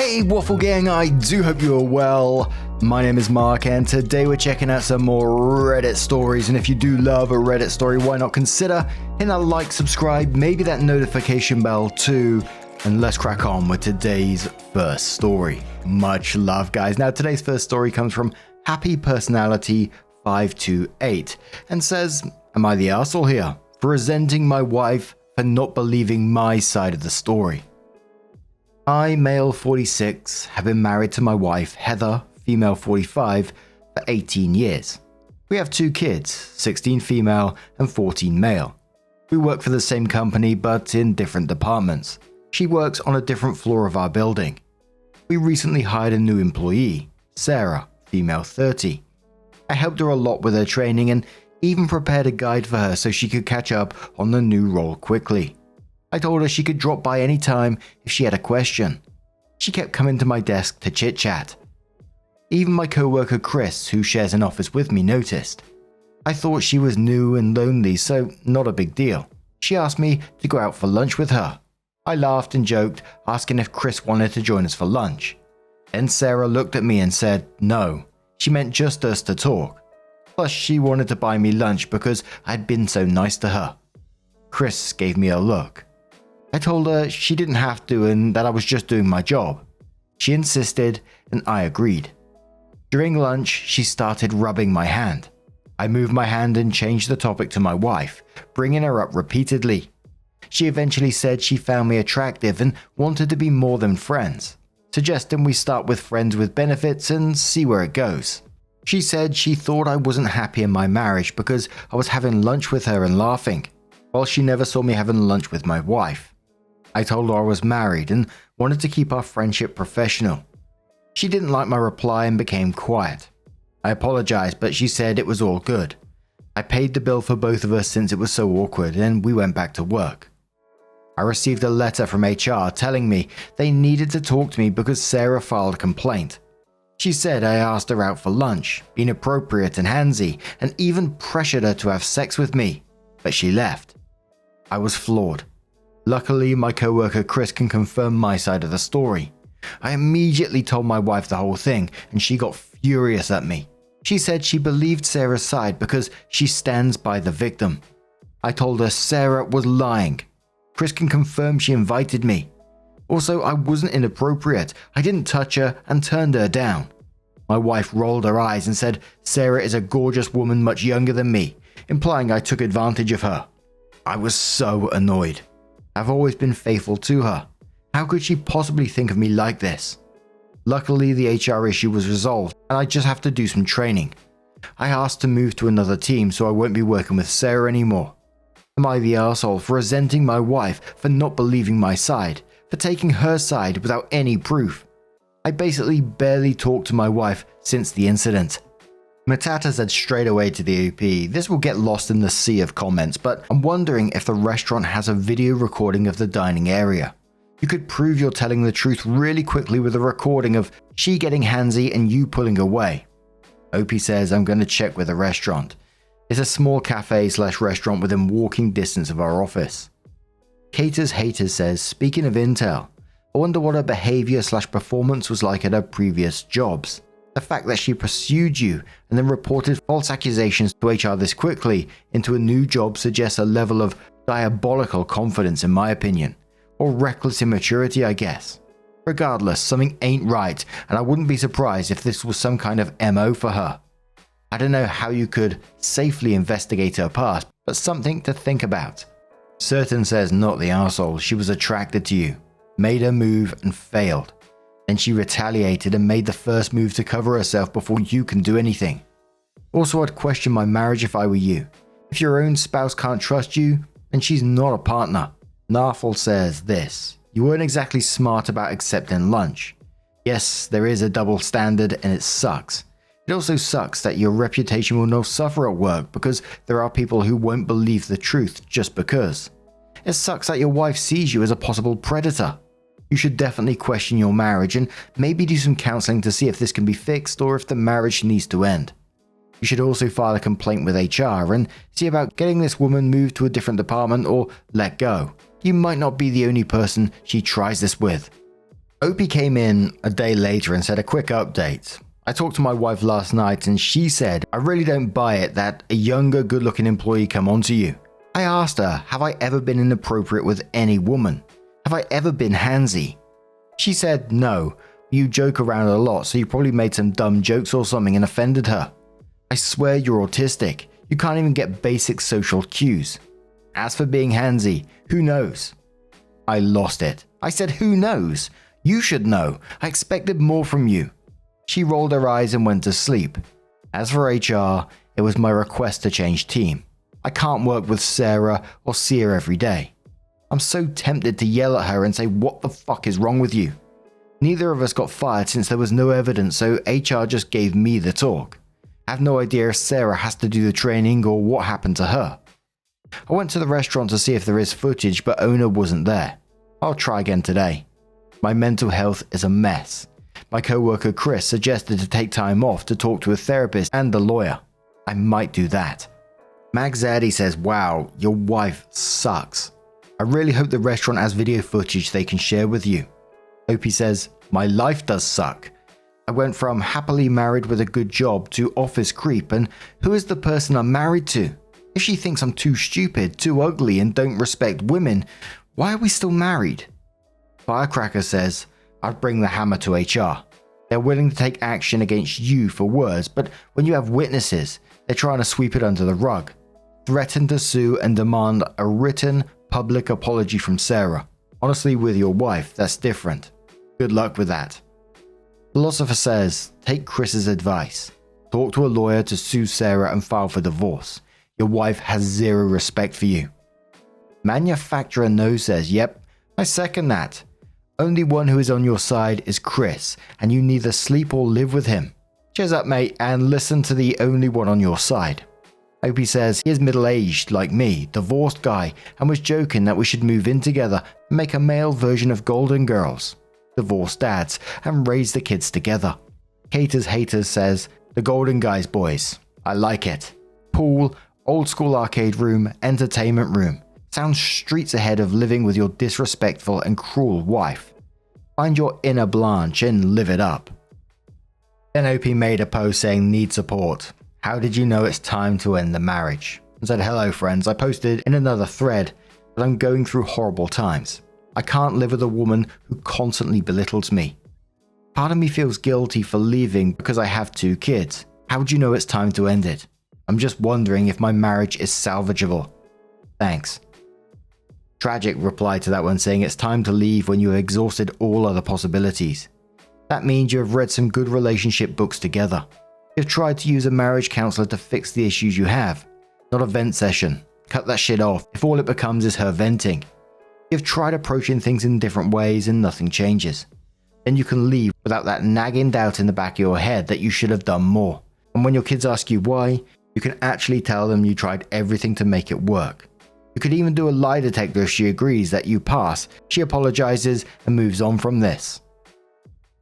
Hey Waffle Gang, I do hope you are well. My name is Mark and today we're checking out some more Reddit stories, and if you do love a Reddit story, why not consider hitting that like, subscribe, maybe that notification bell too, and let's crack on with today's first story. Much love guys. Now today's first story comes from Happy Personality 528 and says, am I the arsehole here for resenting my wife for not believing my side of the story? I, male 46, have been married to my wife, Heather, female 45, for 18 years. We have 2 kids, 16 female and 14 male. We work for the same company but in different departments. She works on a different floor of our building. We recently hired a new employee, Sarah, female 30. I helped her a lot with her training and even prepared a guide for her so she could catch up on the new role quickly. I told her she could drop by any time if she had a question. She kept coming to my desk to chit-chat. Even my co-worker Chris, who shares an office with me, noticed. I thought she was new and lonely, so not a big deal. She asked me to go out for lunch with her. I laughed and joked, asking if Chris wanted to join us for lunch. Then Sarah looked at me and said no, she meant just us to talk. Plus she wanted to buy me lunch because I'd been so nice to her. Chris gave me a look. I told her she didn't have to and that I was just doing my job. She insisted and I agreed. During lunch, she started rubbing my hand. I moved my hand and changed the topic to my wife, bringing her up repeatedly. She eventually said she found me attractive and wanted to be more than friends, suggesting we start with friends with benefits and see where it goes. She said she thought I wasn't happy in my marriage because I was having lunch with her and laughing, while she never saw me having lunch with my wife. I told her I was married and wanted to keep our friendship professional. She didn't like my reply and became quiet. I apologized, but she said it was all good. I paid the bill for both of us since it was so awkward and we went back to work. I received a letter from HR telling me they needed to talk to me because Sarah filed a complaint. She said I asked her out for lunch, inappropriate and handsy, and even pressured her to have sex with me, but she left. I was floored. Luckily, my co-worker Chris can confirm my side of the story. I immediately told my wife the whole thing and she got furious at me. She said she believed Sarah's side because she stands by the victim. I told her Sarah was lying. Chris can confirm she invited me. Also, I wasn't inappropriate. I didn't touch her and turned her down. My wife rolled her eyes and said Sarah is a gorgeous woman much younger than me, implying I took advantage of her. I was so annoyed. I've always been faithful to her. How could she possibly think of me like this? Luckily, the HR issue was resolved and I just have to do some training. I asked to move to another team so I won't be working with Sarah anymore. Am I the arsehole for resenting my wife for not believing my side, for taking her side without any proof? I basically barely talked to my wife since the incident. Matata said straight away to the OP, this will get lost in the sea of comments, but I'm wondering if the restaurant has a video recording of the dining area. You could prove you're telling the truth really quickly with a recording of she getting handsy and you pulling away. OP says I'm going to check with the restaurant. It's a small cafe/restaurant within walking distance of our office. Caters Haters says, speaking of intel, I wonder what her behavior/performance was like at her previous jobs. The fact that she pursued you and then reported false accusations to HR this quickly into a new job suggests a level of diabolical confidence in my opinion, or reckless immaturity I guess. Regardless, something ain't right and I wouldn't be surprised if this was some kind of MO for her. I don't know how you could safely investigate her past, but something to think about. Certain says not the arsehole, she was attracted to you, made her move and failed. Then she retaliated and made the first move to cover herself before you can do anything. Also, I'd question my marriage if I were you. If your own spouse can't trust you, then she's not a partner. Narfel says this, you weren't exactly smart about accepting lunch. Yes, there is a double standard and it sucks. It also sucks that your reputation will now suffer at work because there are people who won't believe the truth just because. It sucks that your wife sees you as a possible predator. You should definitely question your marriage and maybe do some counseling to see if this can be fixed or if the marriage needs to end. You should also file a complaint with HR and see about getting this woman moved to a different department or let go. You might not be the only person she tries this with. Opie came in a day later and said a quick update. I talked to my wife last night and she said, I really don't buy it that a younger, good-looking employee come onto you. I asked her, have I ever been inappropriate with any woman? Have I ever been handsy? She said, no, you joke around a lot, so you probably made some dumb jokes or something and offended her. I swear you're autistic. You can't even get basic social cues. As for being handsy, who knows? I lost it. I said, who knows? You should know. I expected more from you. She rolled her eyes and went to sleep. As for HR, it was my request to change team. I can't work with Sarah or see her every day. I'm so tempted to yell at her and say, what the fuck is wrong with you? Neither of us got fired since there was no evidence, so HR just gave me the talk. I have no idea if Sarah has to do the training or what happened to her. I went to the restaurant to see if there is footage, but owner wasn't there. I'll try again today. My mental health is a mess. My coworker Chris suggested to take time off to talk to a therapist and a lawyer. I might do that. Max Zaddy says, wow, your wife sucks. I really hope the restaurant has video footage they can share with you. Opie says, my life does suck. I went from happily married with a good job to office creep, and who is the person I'm married to? If she thinks I'm too stupid, too ugly, and don't respect women, why are we still married? Firecracker says, I'd bring the hammer to HR. They're willing to take action against you for words, but when you have witnesses, they're trying to sweep it under the rug. Threaten to sue and demand a written public apology from Sarah. Honestly, with your wife, that's different. Good luck with that. Philosopher says, take Chris's advice. Talk to a lawyer to sue Sarah and file for divorce. Your wife has zero respect for you. Manufacturer No says, yep, I second that. Only one who is on your side is Chris, and you neither sleep or live with him. Cheers up, mate, and listen to the only one on your side. Opie says he is middle-aged like me, divorced guy, and was joking that we should move in together and make a male version of Golden Girls. Divorced dads, and raise the kids together. Caters Haters says, the Golden Guys boys. I like it. Pool, old school arcade room, entertainment room. Sounds streets ahead of living with your disrespectful and cruel wife. Find your inner Blanche and live it up. Then Opie made a post saying need support. How did you know it's time to end the marriage? And said, hello friends, I posted in another thread that I'm going through horrible times. I can't live with a woman who constantly belittles me. Part of me feels guilty for leaving because I have 2 kids. How do you know it's time to end it? I'm just wondering if my marriage is salvageable. Thanks. Tragic replied to that one saying it's time to leave when you have exhausted all other possibilities. That means you have read some good relationship books together. You've tried to use a marriage counselor to fix the issues you have. Not a vent session. Cut that shit off if all it becomes is her venting. You've tried approaching things in different ways and nothing changes. Then you can leave without that nagging doubt in the back of your head that you should have done more. And when your kids ask you why, you can actually tell them you tried everything to make it work. You could even do a lie detector if she agrees that you pass. She apologizes and moves on from this.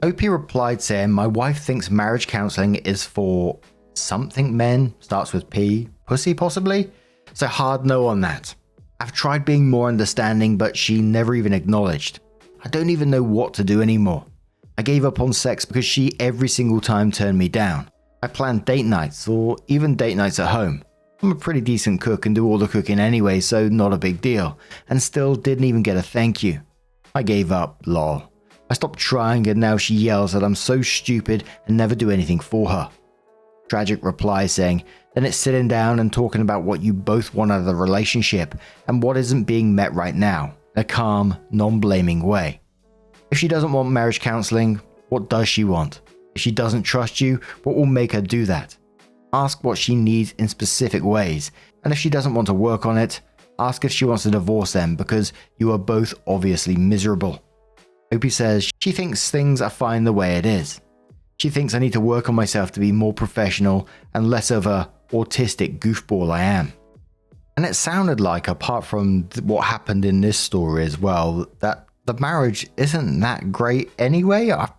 Opie replied saying, my wife thinks marriage counseling is for something men, starts with P, pussy possibly? So hard no on that. I've tried being more understanding, but she never even acknowledged. I don't even know what to do anymore. I gave up on sex because she every single time turned me down. I planned date nights or even date nights at home. I'm a pretty decent cook and do all the cooking anyway, so not a big deal, and still didn't even get a thank you. I gave up, lol. I stopped trying and now she yells that I'm so stupid and never do anything for her. Tragic reply saying, then it's sitting down and talking about what you both want out of the relationship and what isn't being met right now, in a calm, non-blaming way. If she doesn't want marriage counseling, what does she want? If she doesn't trust you, what will make her do that? Ask what she needs in specific ways, and if she doesn't want to work on it, ask if she wants to divorce them because you are both obviously miserable. Opie says she thinks things are fine the way it is. She thinks I need to work on myself to be more professional and less of a autistic goofball I am. And it sounded like, apart from what happened in this story as well, that the marriage isn't that great anyway. I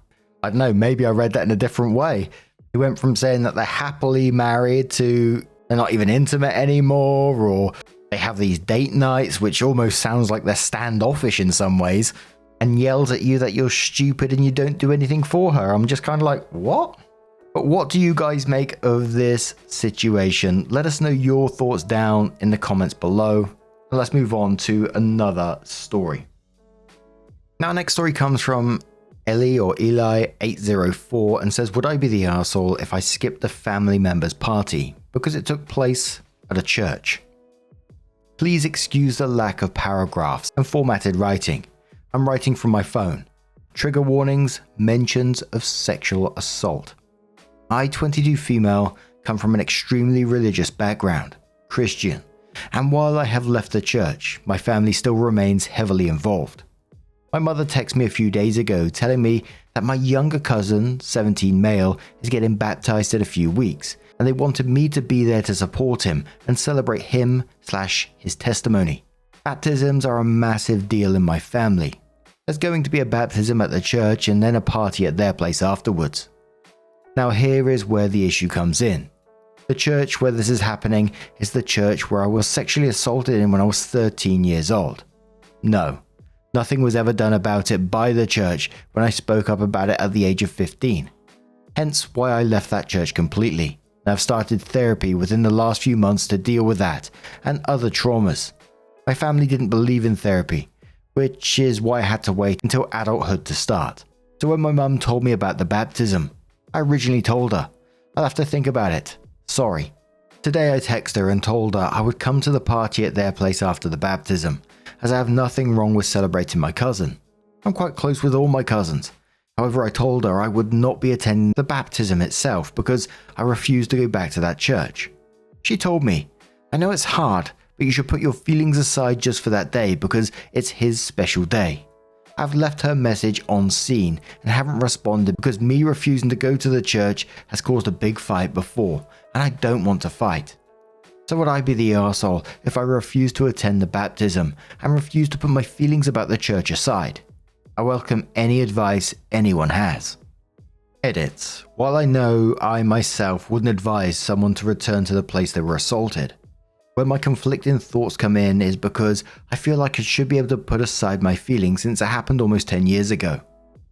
don't know, maybe I read that in a different way. He went from saying that they're happily married to they're not even intimate anymore, or they have these date nights, which almost sounds like they're standoffish in some ways. and yells at you that you're stupid and you don't do anything for her. I'm just kind of like, what? But what do you guys make of this situation? Let us know your thoughts down in the comments below. And let's move on to another story. Now, next story comes from Eli or Eli 804 and says, would I be the arsehole if I skipped a family member's party because it took place at a church? Please excuse the lack of paragraphs and formatted writing. I'm writing from my phone. Trigger warnings, mentions of sexual assault. I, 22 female, come from an extremely religious background, Christian, and while I have left the church, my family still remains heavily involved. My mother texted me a few days ago telling me that my younger cousin, 17 male, is getting baptized in a few weeks, and they wanted me to be there to support him and celebrate him/his testimony. Baptisms are a massive deal in my family. There's going to be a baptism at the church and then a party at their place afterwards. Now here is where the issue comes in. The church where this is happening is the church where I was sexually assaulted in when I was 13 years old. No, nothing was ever done about it by the church when I spoke up about it at the age of 15. Hence why I left that church completely. And I've started therapy within the last few months to deal with that and other traumas. My family didn't believe in therapy, which is why I had to wait until adulthood to start. So when my mum told me about the baptism, I originally told her, I'll have to think about it. Sorry. Today I texted her and told her I would come to the party at their place after the baptism, as I have nothing wrong with celebrating my cousin. I'm quite close with all my cousins. However, I told her I would not be attending the baptism itself because I refused to go back to that church. She told me, I know it's hard, but you should put your feelings aside just for that day because it's his special day. I've left her message on scene and haven't responded because me refusing to go to the church has caused a big fight before, and I don't want to fight. So would I be the arsehole if I refuse to attend the baptism and refuse to put my feelings about the church aside? I welcome any advice anyone has. Edits. While I know I myself wouldn't advise someone to return to the place they were assaulted, where my conflicting thoughts come in is because I feel like I should be able to put aside my feelings since it happened almost 10 years ago.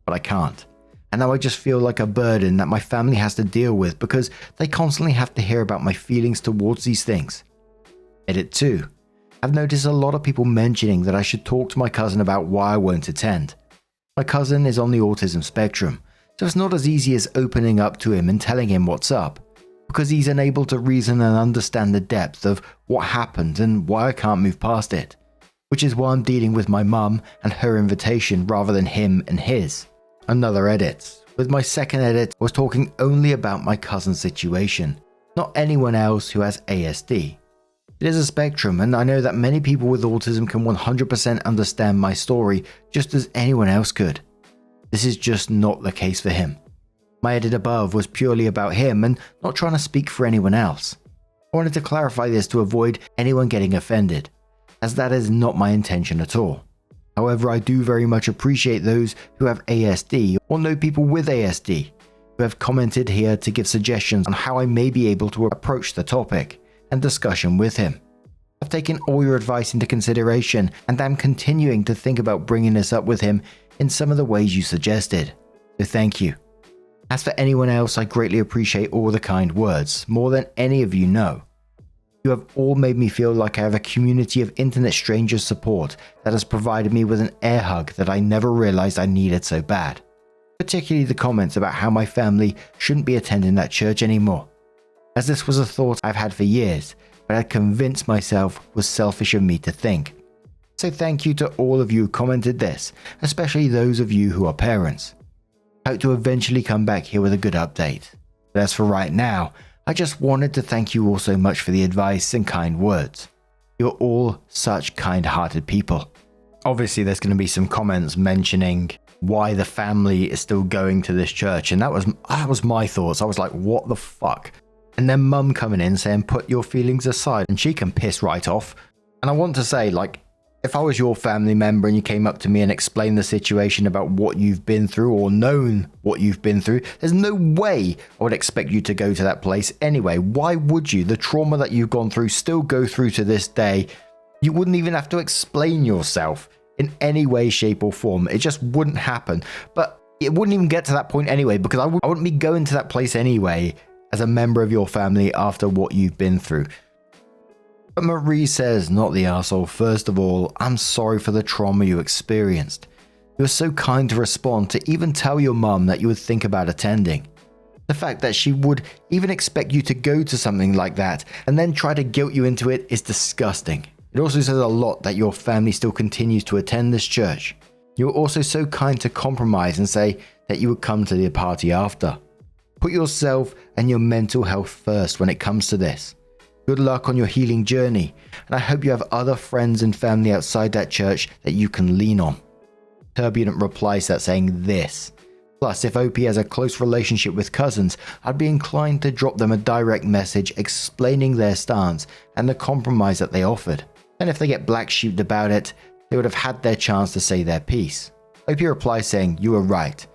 But I can't. And now I just feel like a burden that my family has to deal with because they constantly have to hear about my feelings towards these things. Edit 2. I've noticed a lot of people mentioning that I should talk to my cousin about why I won't attend. My cousin is on the autism spectrum, so it's not as easy as opening up to him and telling him what's up, because he's unable to reason and understand the depth of what happened and why I can't move past it, which is why I'm dealing with my mum and her invitation rather than him and his. Another edit. With my second edit, I was talking only about my cousin's situation, not anyone else who has ASD. It is a spectrum, and I know that many people with autism can 100% understand my story just as anyone else could. This is just not the case for him. My edit above was purely about him and not trying to speak for anyone else. I wanted to clarify this to avoid anyone getting offended, as that is not my intention at all. However, I do very much appreciate those who have ASD or know people with ASD who have commented here to give suggestions on how I may be able to approach the topic and discussion with him. I've taken all your advice into consideration and am continuing to think about bringing this up with him in some of the ways you suggested. So thank you. As for anyone else, I greatly appreciate all the kind words, more than any of you know. You have all made me feel like I have a community of internet strangers support that has provided me with an air hug that I never realized I needed so bad. Particularly the comments about how my family shouldn't be attending that church anymore, as this was a thought I've had for years, but I'd convinced myself was selfish of me to think. So thank you to all of you who commented this, especially those of you who are parents. I hope to eventually come back here with a good update. But as for right now, I just wanted to thank you all so much for the advice and kind words. You're all such kind-hearted people. Obviously there's going to be some comments mentioning why the family is still going to this church, and that was my thoughts. I was like, what the fuck? And then mum coming in saying, put your feelings aside, and she can piss right off. And I want to say, like, if I was your family member and you came up to me and explained the situation about what you've been through or known what you've been through, there's no way I would expect you to go to that place anyway. Why would you? The trauma that you've gone through still go through to this day. You wouldn't even have to explain yourself in any way, shape, or form. It just wouldn't happen. But it wouldn't even get to that point anyway, because I wouldn't be going to that place anyway as a member of your family after what you've been through. But Marie says, not the arsehole. First of all, I'm sorry for the trauma you experienced. You were so kind to respond to even tell your mum that you would think about attending. The fact that she would even expect you to go to something like that and then try to guilt you into it is disgusting. It also says a lot that your family still continues to attend this church. You were also so kind to compromise and say that you would come to the party after. Put yourself and your mental health first when it comes to this. Good luck on your healing journey, and I hope you have other friends and family outside that church that you can lean on. Turbulent replies that saying this. Plus, if OP has a close relationship with cousins, I'd be inclined to drop them a direct message explaining their stance and the compromise that they offered. And if they get black sheeped about it, they would have had their chance to say their piece. OP replies saying, you were right.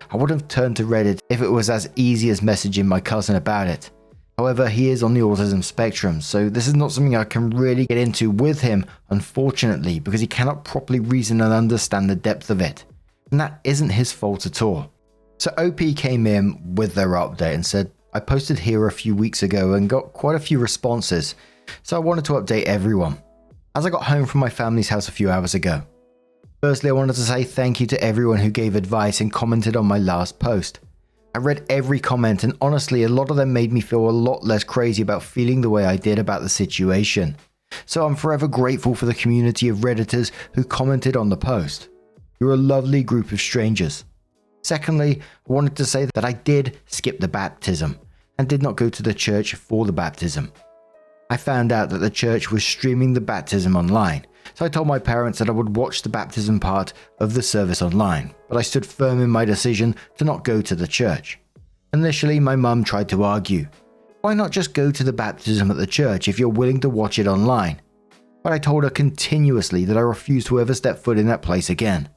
I would have turned to Reddit if it was as easy as messaging my cousin about it. However, he is on the autism spectrum, so this is not something I can really get into with him, unfortunately, because he cannot properly reason and understand the depth of it. And that isn't his fault at all. So OP came in with their update and said, I posted here a few weeks ago and got quite a few responses, so I wanted to update everyone. As I got home from my family's house a few hours ago. Firstly, I wanted to say thank you to everyone who gave advice and commented on my last post. I read every comment, and honestly, a lot of them made me feel a lot less crazy about feeling the way I did about the situation. So I'm forever grateful for the community of Redditors who commented on the post. You're a lovely group of strangers. Secondly, I wanted to say that I did skip the baptism and did not go to the church for the baptism. I found out that the church was streaming the baptism online, so I told my parents that I would watch the baptism part of the service online, but I stood firm in my decision to not go to the church. Initially, my mum tried to argue, why not just go to the baptism at the church if you're willing to watch it online? But I told her continuously that I refused to ever step foot in that place again.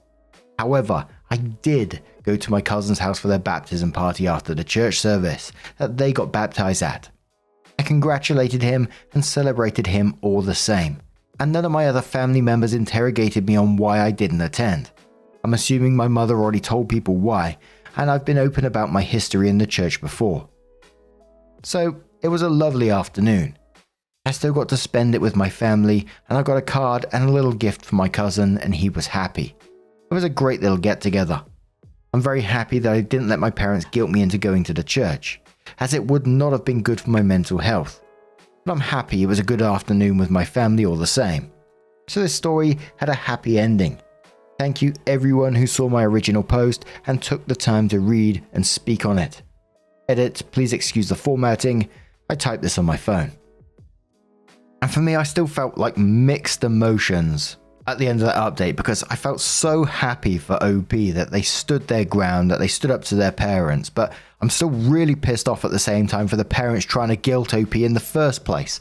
However, I did go to my cousin's house for their baptism party after the church service that they got baptized at. I congratulated him and celebrated him all the same, and none of my other family members interrogated me on why I didn't attend. I'm assuming my mother already told people why, and I've been open about my history in the church before. So, it was a lovely afternoon. I still got to spend it with my family, and I got a card and a little gift for my cousin, and he was happy. It was a great little get-together. I'm very happy that I didn't let my parents guilt me into going to the church, as it would not have been good for my mental health. But I'm happy it was a good afternoon with my family all the same. So this story had a happy ending. Thank you everyone who saw my original post and took the time to read and speak on it. Edit, please excuse the formatting, I typed this on my phone. And for me, I still felt like mixed emotions at the end of that update, because I felt so happy for OP that they stood their ground, that they stood up to their parents, but I'm still really pissed off at the same time for the parents trying to guilt OP in the first place.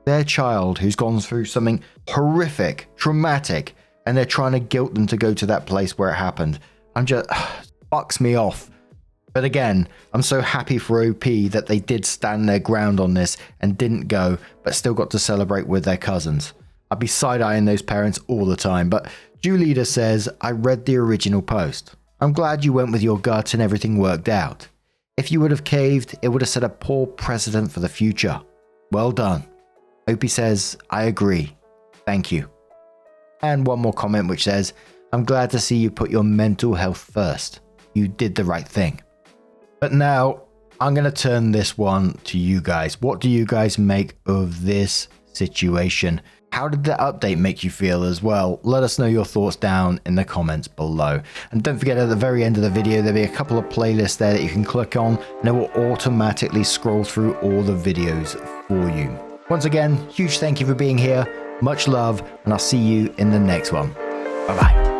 Their child who's gone through something horrific, traumatic, and they're trying to guilt them to go to that place where it happened. Fucks me off. But again, I'm so happy for OP that they did stand their ground on this and didn't go, but still got to celebrate with their cousins. I'd be side-eyeing those parents all the time, but Julita says, I read the original post. I'm glad you went with your gut and everything worked out. If you would have caved, it would have set a poor precedent for the future. Well done. OP says, I agree. Thank you. And one more comment which says, I'm glad to see you put your mental health first. You did the right thing. But now, I'm going to turn this one to you guys. What do you guys make of this situation? How did the update make you feel as well? Let us know your thoughts down in the comments below. And don't forget, at the very end of the video, there'll be a couple of playlists there that you can click on, and it will automatically scroll through all the videos for you. Once again, huge thank you for being here. Much love, and I'll see you in the next one. Bye-bye.